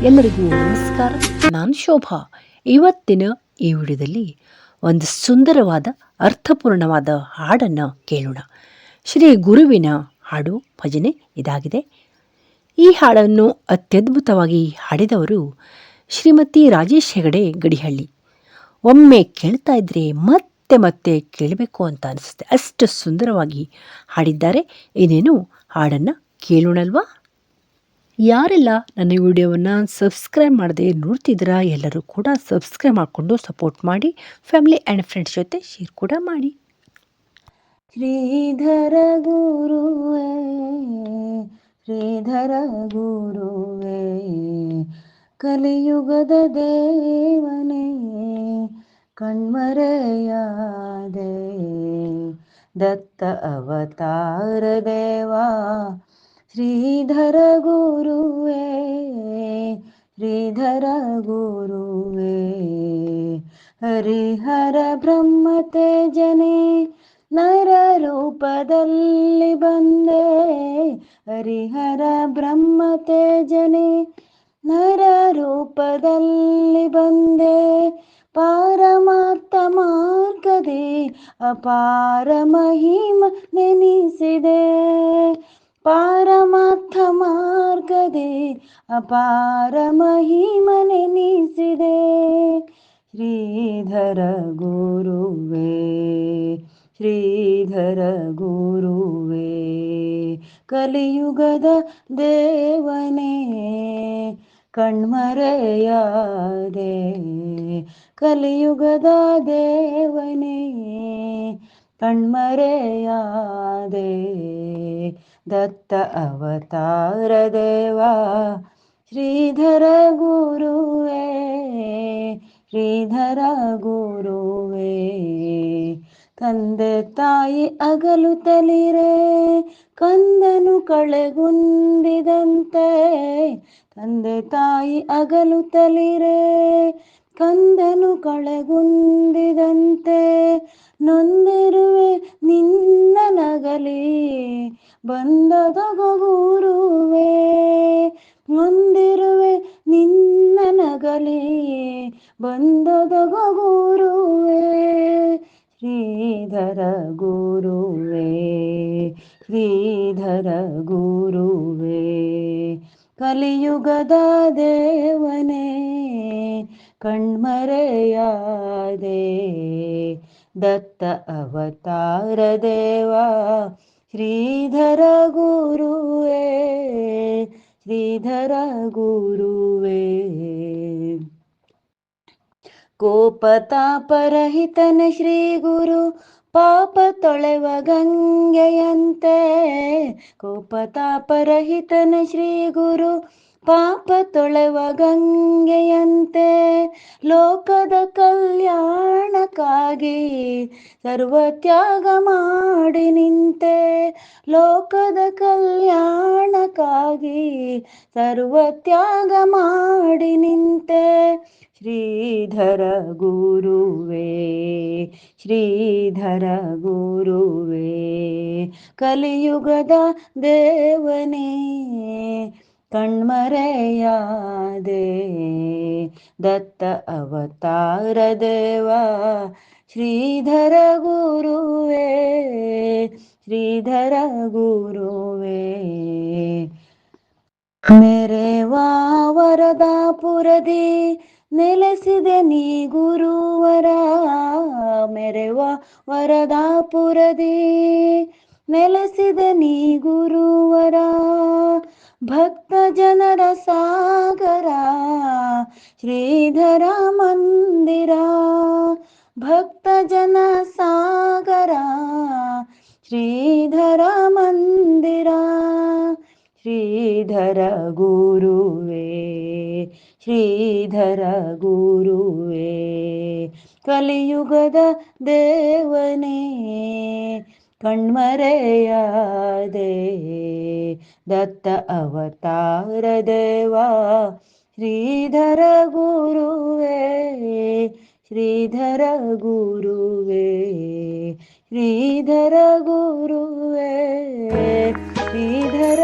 ಎಲ್ಲರಿಗೂ ನಮಸ್ಕಾರ. ನಾನು ಶೋಭಾ. ಇವತ್ತಿನ ಈ ವಿಡಿಯೋದಲ್ಲಿ ಒಂದು ಸುಂದರವಾದ ಅರ್ಥಪೂರ್ಣವಾದ ಹಾಡನ್ನು ಕೇಳೋಣ. ಶ್ರೀ ಗುರುವಿನ ಹಾಡು ಭಜನೆ ಇದಾಗಿದೆ. ಈ ಹಾಡನ್ನು ಅತ್ಯದ್ಭುತವಾಗಿ ಹಾಡಿದವರು ಶ್ರೀಮತಿ ರಾಜೇಶ್ ಹೆಗಡೆ ಗಡಿಹಳ್ಳಿ. ಒಮ್ಮೆ ಕೇಳ್ತಾ ಇದ್ರೆ ಮತ್ತೆ ಮತ್ತೆ ಕೇಳಬೇಕು ಅಂತ ಅನಿಸುತ್ತೆ, ಅಷ್ಟು ಸುಂದರವಾಗಿ ಹಾಡಿದ್ದಾರೆ. ಇನ್ನೇನು ಹಾಡನ್ನು ಕೇಳೋಣಲ್ವಾ? ಯಾರೆಲ್ಲ ನನ್ನ ವಿಡಿಯೋವನ್ನು ಸಬ್ಸ್ಕ್ರೈಬ್ ಮಾಡದೆ ನೋಡ್ತಿದ್ದೀರಾ ಎಲ್ಲರೂ ಕೂಡ ಸಬ್ಸ್ಕ್ರೈಬ್ ಮಾಡಿಕೊಂಡು ಸಪೋರ್ಟ್ ಮಾಡಿ. ಫ್ಯಾಮಿಲಿ ಆ್ಯಂಡ್ ಫ್ರೆಂಡ್ಸ್ ಜೊತೆ ಶೇರ್ ಕೂಡ ಮಾಡಿ. ಶ್ರೀಧರ ಗುರುವೇ, ಶ್ರೀಧರ ಗುರುವೇ, ಕಲಿಯುಗದ ದೇವನೇ ಕಣ್ಮರೆಯಾದೆ, ದತ್ತ ಅವತಾರ ದೇವಾ ಶ್ರೀಧರ ಗುರುವೇ, ಶ್ರೀಧರ ಗುರುವೇ, ಹರಿಹರ ಬ್ರಹ್ಮ ತೇಜನೆ ನರ ರೂಪದಲ್ಲಿ ಬಂದೆ, ಹರಿಹರ ಬ್ರಹ್ಮ ತೇಜನೆ ನರ ರೂಪದಲ್ಲಿ ಬಂದೆ, ಪಾರಮಾರ್ಥ ಮಾರ್ಗದಿ ಅಪಾರ ಮಹಿಮ ನೆನೆಸಿದೆ, ಪಾರಮಾರ್ಥ ಮಾರ್ಗದಿ ಅಪಾರ ಮಹಿಮ ನೆನೆಸಿದೆ, ಶ್ರೀಧರ ಗುರುವೇ, ಶ್ರೀಧರ ಗುರುವೇ, ಕಲಿಯುಗದ ದೇವನೇ ಕಣ್ಮರೆಯಾದೆ, ಕಲಿಯುಗದ ದೇವನೇ ಕಣ್ಮರೆಯಾದೆ, ದತ್ತ ಅವತಾರ ದೇವಾ ಶ್ರೀಧರ ಗುರುವೇ, ಶ್ರೀಧರ ಗುರುವೇ, ತಂದೆ ತಾಯಿ ಅಗಲುತ್ತಲಿರೆ ಕಂದನು ಕಳೆಗುಂದಿದಂತೆ, ತಂದೆ ತಾಯಿ ಅಗಲುತ್ತಲಿರೆ ಕಂದನು ಕಳೆಗುಂದಿದಂತೆ, ನೊಂದಿರುವೆ ನಿನ್ನ ನಗಲಿ ಬಂದದೊಗ ಗುರುವೇ, ನೊಂದಿರುವೆ ನಿನ್ನ ನಗಲಿ ಬಂದದೊಗ ಗುರುವೇ, ಶ್ರೀಧರ ಗುರುವೇ, ಶ್ರೀಧರ ಗುರುವೇ, ಕಲಿಯುಗದ ದೇವನೇ ಕಣ್ಮರೆಯಾದೆ, ದತ್ತ ಅವತಾರ ದೇವಾ ಶ್ರೀಧರ ಗುರುವೇ, ಶ್ರೀಧರ ಗುರುವೇ, ಕೋಪತಾಪರಹಿತನ ಶ್ರೀ ಗುರು ಪಾಪ ತೊಳೆವ ಗಂಗೆಯಂತೆ, ಕೋಪತಾಪರಹಿತನ ಶ್ರೀ ಗುರು ಪಾಪ ತೊಳೆವ ಗಂಗೆಯಂತೆ, ಲೋಕದ ಕಲ್ಯಾಣಕ್ಕಾಗಿ ಸರ್ವತ್ಯಾಗ ಮಾಡಿ ನಿಂತೆ, ಲೋಕದ ಕಲ್ಯಾಣಕ್ಕಾಗಿ ಸರ್ವತ್ಯಾಗ ಮಾಡಿ ನಿಂತೆ, ಶ್ರೀಧರ ಗುರುವೇ, ಶ್ರೀಧರ ಗುರುವೇ, ಕಲಿಯುಗದ ದೇವನೇ ಕಣ್ಮರೆಯಾದೆ, ದತ್ತ ಅವತಾರ ದೇವಾ ಶ್ರೀಧರ ಗುರುವೇ, ಶ್ರೀಧರ ಗುರುವೇ, ಮೆರೆವಾ ವರದಾಪುರದಿ ನೆಲೆಸಿದೆ ನೀ ಗುರುವರ, ಮೆರೆವ ವರದಾಪುರದಿ ನೆಲೆಸಿದೆ ನೀ ಗುರುವರ, ಭಕ್ತ ಜನರ ಸಾಗರ ಶ್ರೀಧರ ಮಂದಿರ, ಭಕ್ತ ಜನ ಸಾಗರ ಶ್ರೀಧರ ಮಂದಿರ, ಶ್ರೀಧರ ಗುರುವೇ, ಶ್ರೀಧರ ಗುರುವೇ, ಕಲಿಯುಗದ ದೇವನೇ ಕಣ್ಮರೆಯಾದೆ, ದತ್ತ ಅವತಾರ ದೇವಾ ಶ್ರೀಧರ ಗುರುವೇ, ಶ್ರೀಧರ ಗುರುವೇ, ಶ್ರೀಧರ ಗುರುವೇ, ಶ್ರೀಧರ